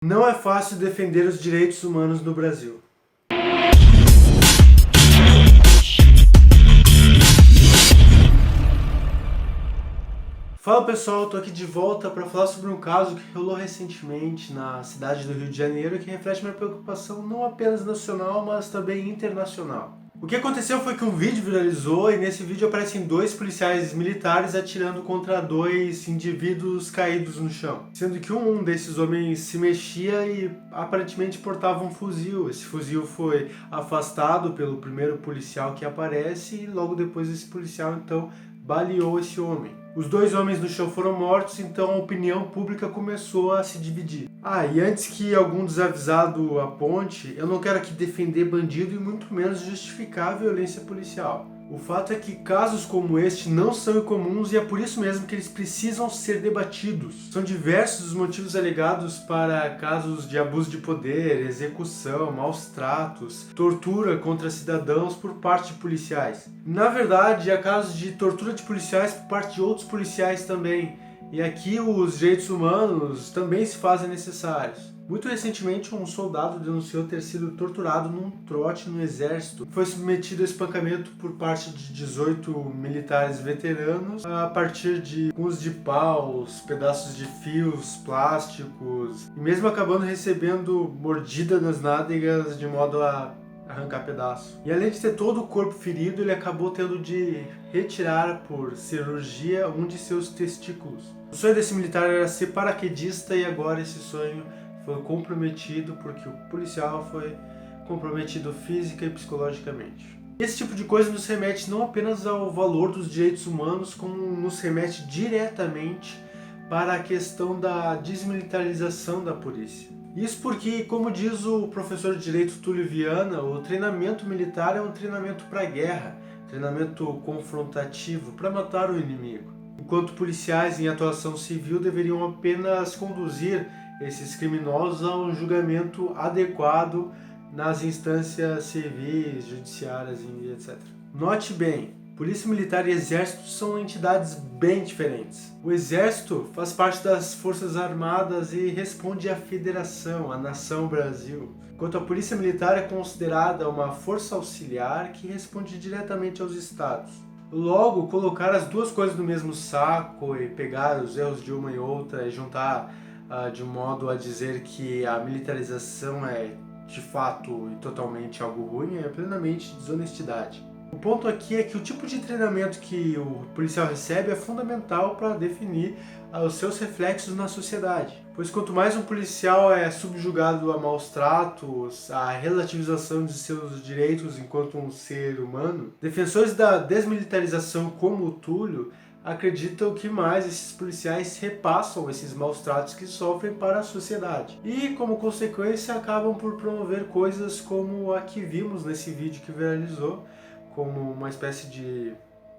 Não é fácil defender os direitos humanos no Brasil. Fala pessoal, tô aqui de volta para falar sobre um caso que rolou recentemente na cidade do Rio de Janeiro que reflete minha preocupação não apenas nacional, mas também internacional. O que aconteceu foi que um vídeo viralizou e nesse vídeo aparecem dois policiais militares atirando contra dois indivíduos caídos no chão. Sendo que um desses homens se mexia e aparentemente portava um fuzil. Esse fuzil foi afastado pelo primeiro policial que aparece e logo depois esse policial então baleou esse homem. Os dois homens no chão foram mortos, então a opinião pública começou a se dividir. E antes que algum desavisado aponte, eu não quero aqui defender bandido e muito menos justificar a violência policial. O fato é que casos como este não são incomuns e é por isso mesmo que eles precisam ser debatidos. São diversos os motivos alegados para casos de abuso de poder, execução, maus tratos, tortura contra cidadãos por parte de policiais. Na verdade, há casos de tortura de policiais por parte de outros policiais também. E aqui os direitos humanos também se fazem necessários. Muito recentemente, um soldado denunciou ter sido torturado num trote no exército. Foi submetido a espancamento por parte de 18 militares veteranos a partir de alguns de paus, pedaços de fios, plásticos, e mesmo acabando recebendo mordida nas nádegas de modo a arrancar pedaço. E além de ter todo o corpo ferido, ele acabou tendo de retirar por cirurgia um de seus testículos. O sonho desse militar era ser paraquedista e agora esse sonho foi comprometido porque o policial foi comprometido física e psicologicamente. Esse tipo de coisa nos remete não apenas ao valor dos direitos humanos, como nos remete diretamente para a questão da desmilitarização da polícia. Isso porque, como diz o professor de Direito Túlio Viana, o treinamento militar é um treinamento para a guerra, treinamento confrontativo, para matar o inimigo. Enquanto policiais em atuação civil deveriam apenas conduzir esses criminosos a um julgamento adequado nas instâncias civis, judiciárias e etc. Note bem, Polícia Militar e Exército são entidades bem diferentes. O Exército faz parte das Forças Armadas e responde à Federação, à Nação Brasil, enquanto a Polícia Militar é considerada uma força auxiliar que responde diretamente aos Estados. Logo, colocar as duas coisas no mesmo saco e pegar os erros de uma e outra e juntar de um modo a dizer que a militarização é de fato e totalmente algo ruim é plenamente desonestidade. O ponto aqui é que o tipo de treinamento que o policial recebe é fundamental para definir os seus reflexos na sociedade. Pois quanto mais um policial é subjugado a maus tratos, a relativização de seus direitos enquanto um ser humano, defensores da desmilitarização como o Túlio acreditam que mais esses policiais repassam esses maus tratos que sofrem para a sociedade. E, como consequência, acabam por promover coisas como a que vimos nesse vídeo que viralizou, como uma espécie de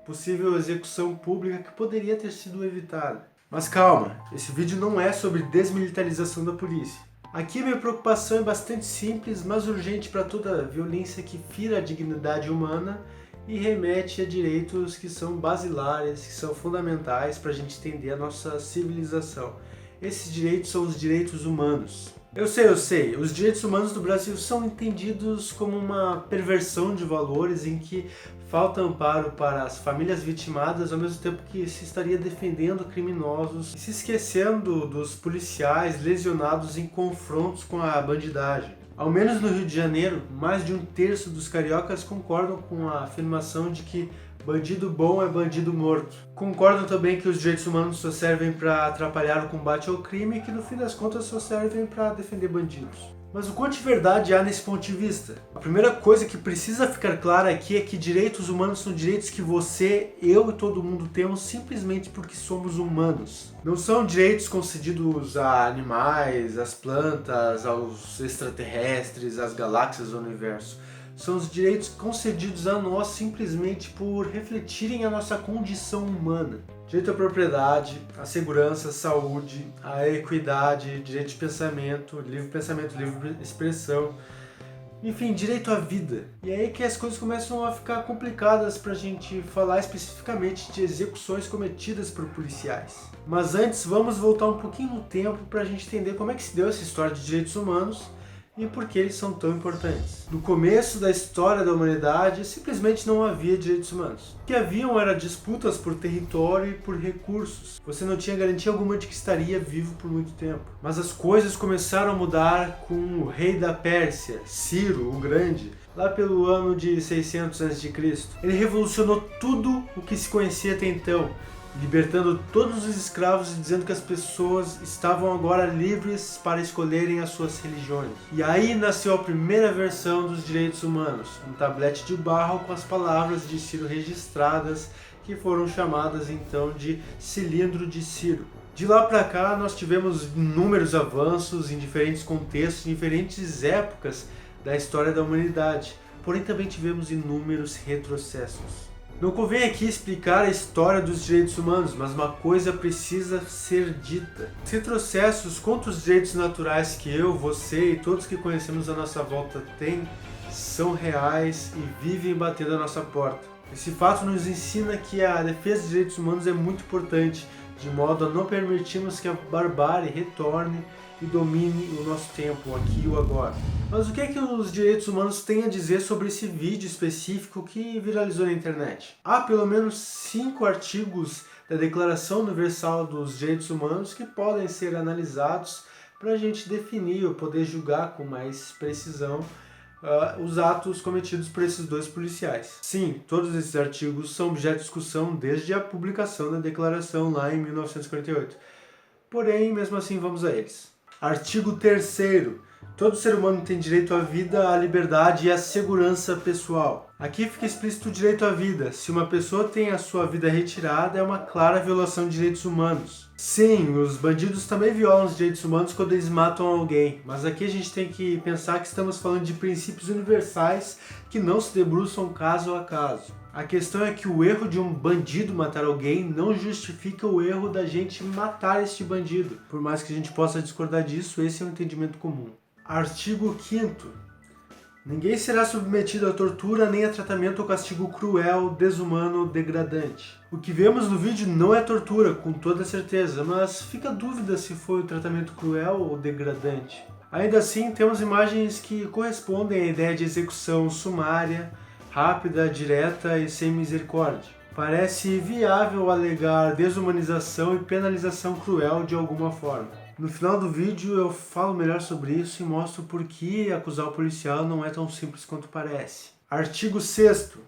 possível execução pública que poderia ter sido evitada. Mas calma, esse vídeo não é sobre desmilitarização da polícia. Aqui minha preocupação é bastante simples, mas urgente para toda violência que fira a dignidade humana e remete a direitos que são basilares, que são fundamentais para a gente entender a nossa civilização. Esses direitos são os direitos humanos. Eu sei, os direitos humanos do Brasil são entendidos como uma perversão de valores em que falta amparo para as famílias vitimadas, ao mesmo tempo que se estaria defendendo criminosos e se esquecendo dos policiais lesionados em confrontos com a bandidagem. Ao menos no Rio de Janeiro, mais de um terço dos cariocas concordam com a afirmação de que bandido bom é bandido morto. Concordam também que os direitos humanos só servem para atrapalhar o combate ao crime e que no fim das contas só servem para defender bandidos. Mas o quanto de verdade há nesse ponto de vista? A primeira coisa que precisa ficar clara aqui é que direitos humanos são direitos que você, eu e todo mundo temos simplesmente porque somos humanos. Não são direitos concedidos a animais, às plantas, aos extraterrestres, às galáxias do universo. São os direitos concedidos a nós simplesmente por refletirem a nossa condição humana. Direito à propriedade, à segurança, à saúde, à equidade, direito de pensamento, livre expressão, Enfim, direito à vida. E aí que as coisas começam a ficar complicadas pra gente falar especificamente de execuções cometidas por policiais. Mas antes, vamos voltar um pouquinho no tempo pra gente entender como é que se deu essa história de direitos humanos e por que eles são tão importantes. No começo da história da humanidade, simplesmente não havia direitos humanos. O que haviam eram disputas por território e por recursos. Você não tinha garantia alguma de que estaria vivo por muito tempo. Mas as coisas começaram a mudar com o rei da Pérsia, Ciro o Grande, lá pelo ano de 600 a.C. Ele revolucionou tudo o que se conhecia até então, libertando todos os escravos e dizendo que as pessoas estavam agora livres para escolherem as suas religiões. E aí nasceu a primeira versão dos direitos humanos, um tablete de barro com as palavras de Ciro registradas, que foram chamadas então de Cilindro de Ciro. De lá para cá nós tivemos inúmeros avanços em diferentes contextos, em diferentes épocas da história da humanidade, porém também tivemos inúmeros retrocessos. Não convém aqui explicar a história dos direitos humanos, mas uma coisa precisa ser dita. Os retrocessos contra os direitos naturais que eu, você e todos que conhecemos à nossa volta têm, são reais e vivem batendo à nossa porta. Esse fato nos ensina que a defesa dos direitos humanos é muito importante, de modo a não permitirmos que a barbárie retorne e domine o nosso tempo, aqui e o agora. Mas o que é que os direitos humanos têm a dizer sobre esse vídeo específico que viralizou na internet? Há pelo menos 5 artigos da Declaração Universal dos Direitos Humanos que podem ser analisados para a gente definir ou poder julgar com mais precisão os atos cometidos por esses dois policiais. Sim, todos esses artigos são objeto de discussão desde a publicação da declaração lá em 1948. Porém, mesmo assim, vamos a eles. Artigo 3º. Todo ser humano tem direito à vida, à liberdade e à segurança pessoal. Aqui fica explícito o direito à vida. Se uma pessoa tem a sua vida retirada, é uma clara violação de direitos humanos. Sim, os bandidos também violam os direitos humanos quando eles matam alguém, mas aqui a gente tem que pensar que estamos falando de princípios universais que não se debruçam caso a caso. A questão é que o erro de um bandido matar alguém não justifica o erro da gente matar este bandido. Por mais que a gente possa discordar disso, esse é um entendimento comum. Artigo 5º. Ninguém será submetido a tortura nem a tratamento ou castigo cruel, desumano ou degradante. O que vemos no vídeo não é tortura, com toda certeza, mas fica a dúvida se foi o tratamento cruel ou degradante. Ainda assim, temos imagens que correspondem à ideia de execução sumária, rápida, direta e sem misericórdia. Parece viável alegar desumanização e penalização cruel de alguma forma. No final do vídeo eu falo melhor sobre isso e mostro por que acusar o policial não é tão simples quanto parece. Artigo 6º.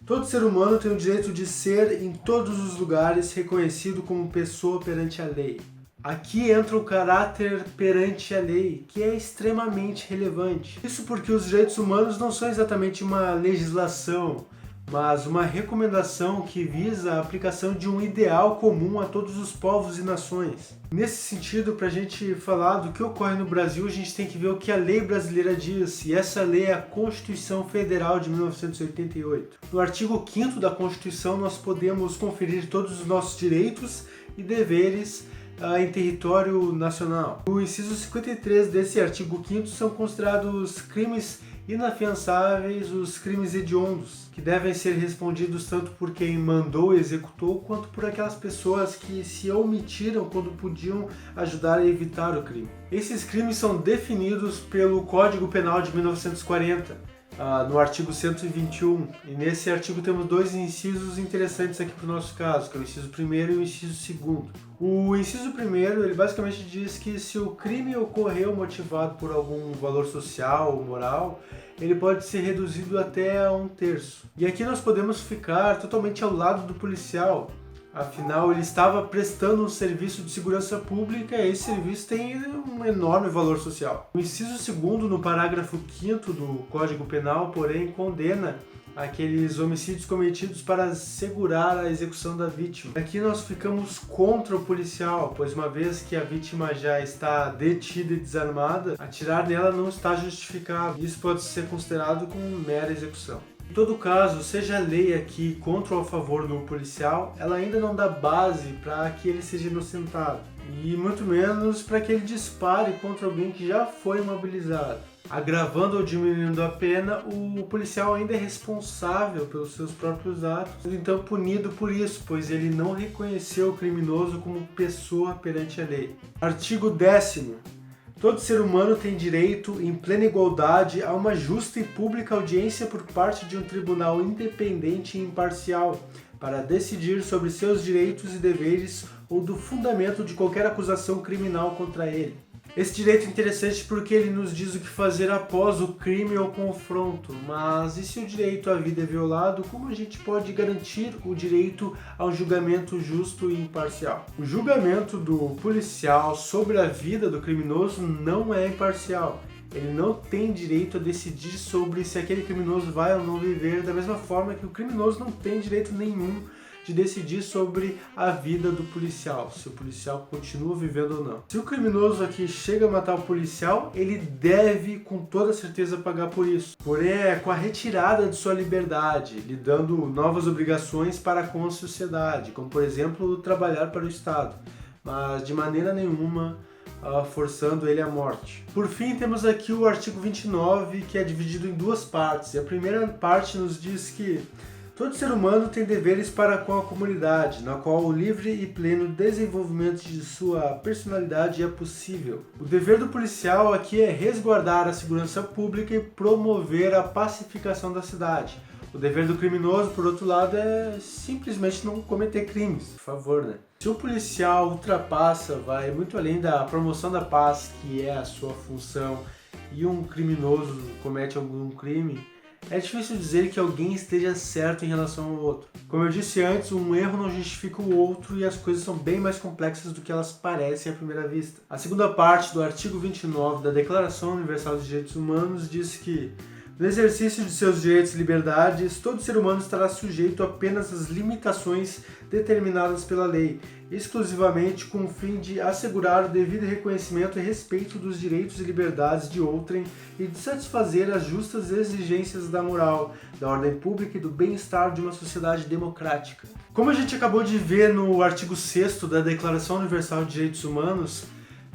Todo ser humano tem o direito de ser, em todos os lugares, reconhecido como pessoa perante a lei. Aqui entra o caráter perante a lei, que é extremamente relevante. Isso porque os direitos humanos não são exatamente uma legislação, mas uma recomendação que visa a aplicação de um ideal comum a todos os povos e nações. Nesse sentido, para a gente falar do que ocorre no Brasil, a gente tem que ver o que a lei brasileira diz, e essa lei é a Constituição Federal de 1988. No artigo 5º da Constituição, nós podemos conferir todos os nossos direitos e deveres em território nacional. No inciso 53 desse artigo 5º são considerados crimes inafiançáveis os crimes hediondos, que devem ser respondidos tanto por quem mandou e executou, quanto por aquelas pessoas que se omitiram quando podiam ajudar a evitar o crime. Esses crimes são definidos pelo Código Penal de 1940, no artigo 121, e nesse artigo temos dois incisos interessantes aqui para o nosso caso, que é o inciso 1º e o inciso 2º. O inciso 1º, ele basicamente diz que se o crime ocorreu motivado por algum valor social ou moral, ele pode ser reduzido até a 1/3. E aqui nós podemos ficar totalmente ao lado do policial. Afinal, ele estava prestando um serviço de segurança pública e esse serviço tem um enorme valor social. O inciso 2º, no parágrafo 5º do Código Penal, porém, condena aqueles homicídios cometidos para assegurar a execução da vítima. Aqui nós ficamos contra o policial, pois uma vez que a vítima já está detida e desarmada, atirar nela não está justificado. Isso pode ser considerado como mera execução. Em todo caso, seja a lei aqui contra ou a favor do policial, ela ainda não dá base para que ele seja inocentado, e muito menos para que ele dispare contra alguém que já foi imobilizado. Agravando ou diminuindo a pena, o policial ainda é responsável pelos seus próprios atos, sendo então punido por isso, pois ele não reconheceu o criminoso como pessoa perante a lei. Artigo 10º. Todo ser humano tem direito, em plena igualdade, a uma justa e pública audiência por parte de um tribunal independente e imparcial, para decidir sobre seus direitos e deveres ou do fundamento de qualquer acusação criminal contra ele. Esse direito é interessante porque ele nos diz o que fazer após o crime ou confronto, mas e se o direito à vida é violado, como a gente pode garantir o direito a um julgamento justo e imparcial? O julgamento do policial sobre a vida do criminoso não é imparcial. Ele não tem direito a decidir sobre se aquele criminoso vai ou não viver, da mesma forma que o criminoso não tem direito nenhum de decidir sobre a vida do policial, se o policial continua vivendo ou não. Se o criminoso aqui chega a matar o policial, ele deve com toda certeza pagar por isso. Porém, é com a retirada de sua liberdade, lhe dando novas obrigações para com a sociedade, como por exemplo, trabalhar para o Estado, mas de maneira nenhuma forçando ele à morte. Por fim, temos aqui o artigo 29, que é dividido em duas partes. E a primeira parte nos diz que todo ser humano tem deveres para com a comunidade, na qual o livre e pleno desenvolvimento de sua personalidade é possível. O dever do policial aqui é resguardar a segurança pública e promover a pacificação da cidade. O dever do criminoso, por outro lado, é simplesmente não cometer crimes. Por favor, né? Se o policial ultrapassa, vai muito além da promoção da paz, que é a sua função, e um criminoso comete algum crime, é difícil dizer que alguém esteja certo em relação ao outro. Como eu disse antes, um erro não justifica o outro e as coisas são bem mais complexas do que elas parecem à primeira vista. A segunda parte do artigo 29 da Declaração Universal dos Direitos Humanos diz que, no exercício de seus direitos e liberdades, todo ser humano estará sujeito apenas às limitações determinadas pela lei, exclusivamente com o fim de assegurar o devido reconhecimento e respeito dos direitos e liberdades de outrem e de satisfazer as justas exigências da moral, da ordem pública e do bem-estar de uma sociedade democrática. Como a gente acabou de ver no artigo 6º da Declaração Universal de Direitos Humanos,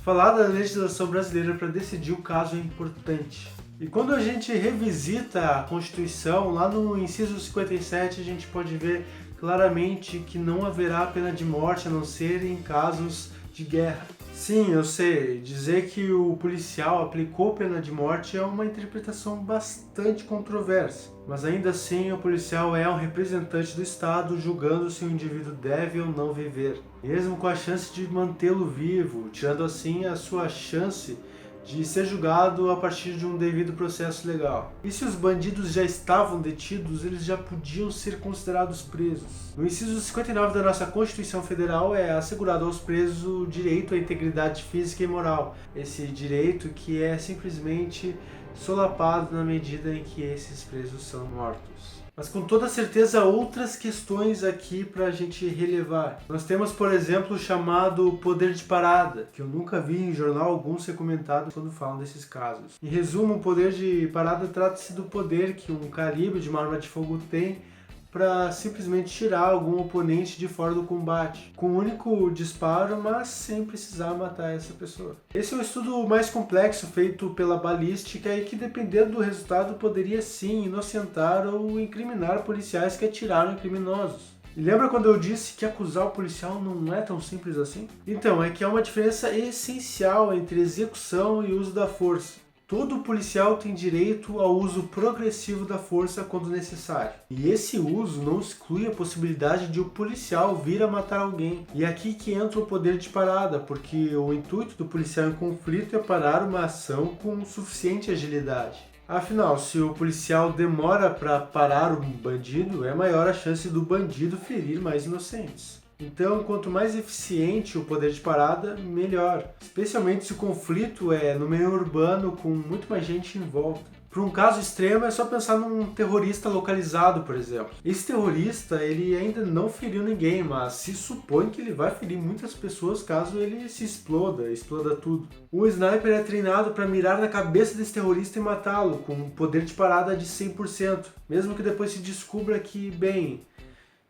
falar da legislação brasileira para decidir o caso é importante. E quando a gente revisita a Constituição, lá no inciso 57, a gente pode ver claramente que não haverá pena de morte a não ser em casos de guerra. Sim, eu sei, dizer que o policial aplicou pena de morte é uma interpretação bastante controversa. Mas ainda assim, o policial é um representante do Estado julgando se o indivíduo deve ou não viver, mesmo com a chance de mantê-lo vivo, tirando assim a sua chance de ser julgado a partir de um devido processo legal. E se os bandidos já estavam detidos, eles já podiam ser considerados presos. No inciso 59 da nossa Constituição Federal é assegurado aos presos o direito à integridade física e moral. Esse direito que é simplesmente solapado na medida em que esses presos são mortos. Mas com toda certeza outras questões aqui para a gente relevar. Nós temos, por exemplo, o chamado poder de parada, que eu nunca vi em jornal algum ser comentado quando falam desses casos. Em resumo, o poder de parada trata-se do poder que um calibre de uma arma de fogo tem para simplesmente tirar algum oponente de fora do combate, com um único disparo, mas sem precisar matar essa pessoa. Esse é um estudo mais complexo feito pela balística e que, dependendo do resultado, poderia sim inocentar ou incriminar policiais que atiraram em criminosos. E lembra quando eu disse que acusar o policial não é tão simples assim? Então, é que há uma diferença essencial entre execução e uso da força. Todo policial tem direito ao uso progressivo da força quando necessário. E esse uso não exclui a possibilidade de o policial vir a matar alguém. E é aqui que entra o poder de parada, porque o intuito do policial em conflito é parar uma ação com suficiente agilidade. Afinal, se o policial demora para parar um bandido, é maior a chance do bandido ferir mais inocentes. Então, quanto mais eficiente o poder de parada, melhor. Especialmente se o conflito é no meio urbano com muito mais gente em volta. Para um caso extremo, é só pensar num terrorista localizado, por exemplo. Esse terrorista, ele ainda não feriu ninguém, mas se supõe que ele vai ferir muitas pessoas caso ele se exploda tudo. O sniper é treinado para mirar na cabeça desse terrorista e matá-lo, com um poder de parada de 100%, mesmo que depois se descubra que, bem,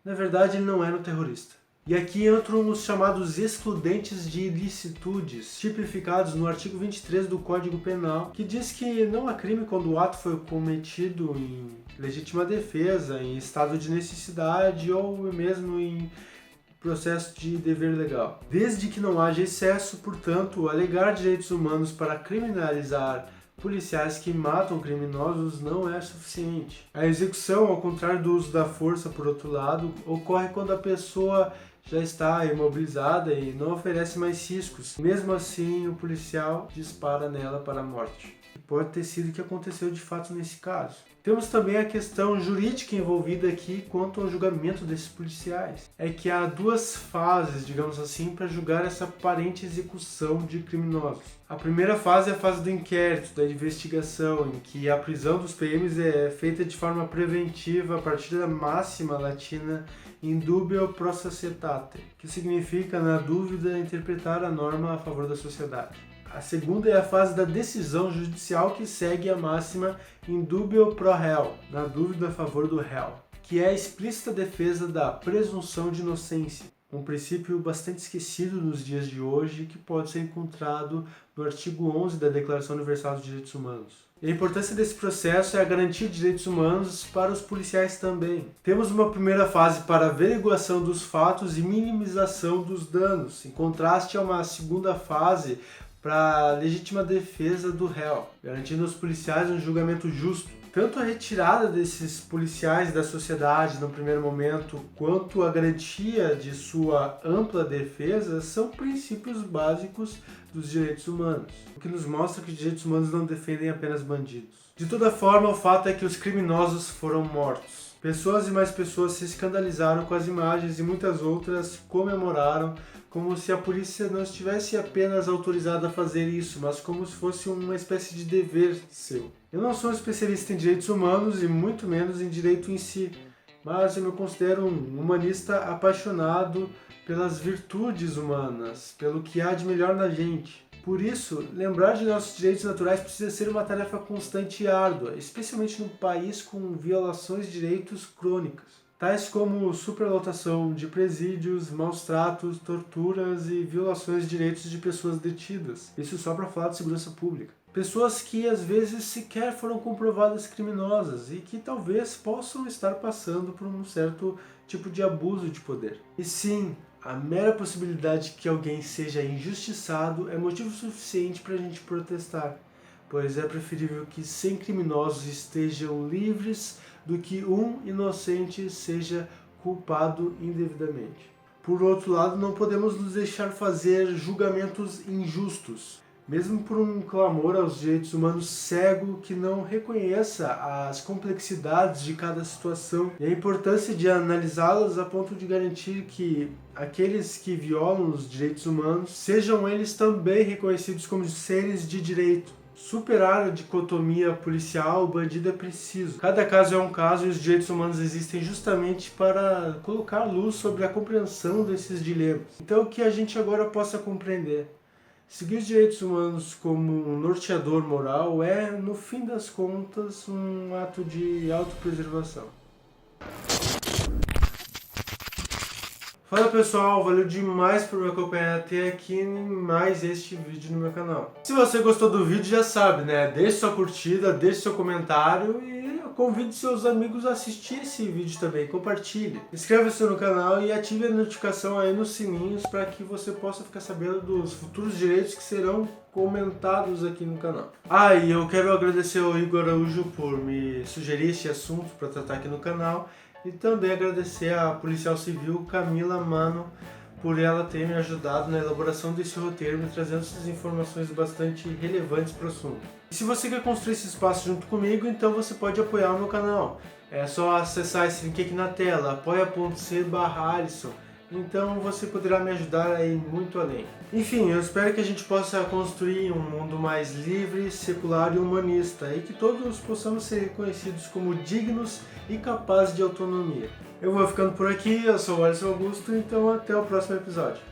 na verdade ele não era um terrorista. E aqui entram os chamados excludentes de ilicitudes, tipificados no artigo 23 do Código Penal, que diz que não há crime quando o ato foi cometido em legítima defesa, em estado de necessidade ou mesmo em processo de dever legal. Desde que não haja excesso, portanto, alegar direitos humanos para criminalizar policiais que matam criminosos não é suficiente. A execução, ao contrário do uso da força, por outro lado, ocorre quando a pessoa já está imobilizada e não oferece mais riscos. Mesmo assim, o policial dispara nela para a morte. Pode ter sido o que aconteceu de fato nesse caso. Temos também a questão jurídica envolvida aqui quanto ao julgamento desses policiais. É que há duas fases, digamos assim, para julgar essa aparente execução de criminosos. A primeira fase é a fase do inquérito, da investigação, em que a prisão dos PMs é feita de forma preventiva a partir da máxima latina in dubio pro societate, que significa, na dúvida, interpretar a norma a favor da sociedade. A segunda é a fase da decisão judicial, que segue a máxima in dubio pro réu, na dúvida a favor do réu, que é a explícita defesa da presunção de inocência, um princípio bastante esquecido nos dias de hoje, que pode ser encontrado no artigo 11 da Declaração Universal dos Direitos Humanos. E a importância desse processo é a garantia de direitos humanos para os policiais também. Temos uma primeira fase para averiguação dos fatos e minimização dos danos, em contraste a uma segunda fase para a legítima defesa do réu, garantindo aos policiais um julgamento justo. Tanto a retirada desses policiais da sociedade no primeiro momento, quanto a garantia de sua ampla defesa são princípios básicos dos direitos humanos, o que nos mostra que os direitos humanos não defendem apenas bandidos. De toda forma, o fato é que os criminosos foram mortos. Pessoas e mais pessoas se escandalizaram com as imagens e muitas outras comemoraram, como se a polícia não estivesse apenas autorizada a fazer isso, mas como se fosse uma espécie de dever seu. Eu não sou um especialista em direitos humanos e muito menos em direito em si, mas eu me considero um humanista apaixonado pelas virtudes humanas, pelo que há de melhor na gente. Por isso, lembrar de nossos direitos naturais precisa ser uma tarefa constante e árdua, especialmente num país com violações de direitos crônicas, tais como superlotação de presídios, maus tratos, torturas e violações de direitos de pessoas detidas. Isso só para falar de segurança pública. Pessoas que às vezes sequer foram comprovadas criminosas e que talvez possam estar passando por um certo tipo de abuso de poder. E sim, a mera possibilidade que alguém seja injustiçado é motivo suficiente para a gente protestar, pois é preferível que 100 criminosos estejam livres do que um inocente seja culpado indevidamente. Por outro lado, não podemos nos deixar fazer julgamentos injustos, mesmo por um clamor aos direitos humanos cego que não reconheça as complexidades de cada situação e a importância de analisá-las a ponto de garantir que aqueles que violam os direitos humanos sejam eles também reconhecidos como seres de direito. Superar a dicotomia policial-bandido é preciso. Cada caso é um caso e os direitos humanos existem justamente para colocar luz sobre a compreensão desses dilemas. Então, que a gente agora possa compreender. Seguir os direitos humanos como um norteador moral é, no fim das contas, um ato de autopreservação. Fala pessoal, valeu demais por me acompanhar até aqui em mais este vídeo no meu canal. Se você gostou do vídeo, já sabe, né? Deixe sua curtida, deixe seu comentário e convide seus amigos a assistir esse vídeo também, compartilhe. Inscreva-se no canal e ative a notificação aí nos sininhos para que você possa ficar sabendo dos futuros direitos que serão comentados aqui no canal. E eu quero agradecer ao Igor Araújo por me sugerir esse assunto para tratar aqui no canal. E também agradecer à policial civil Camila Mano por ela ter me ajudado na elaboração desse roteiro, me trazendo essas informações bastante relevantes para o assunto. E se você quer construir esse espaço junto comigo, então você pode apoiar o meu canal. É só acessar esse link aqui na tela, apoia.c/Alisson. Então você poderá me ajudar aí muito além. Enfim, eu espero que a gente possa construir um mundo mais livre, secular e humanista, e que todos possamos ser reconhecidos como dignos e capazes de autonomia. Eu vou ficando por aqui, eu sou o Alisson Augusto, então até o próximo episódio.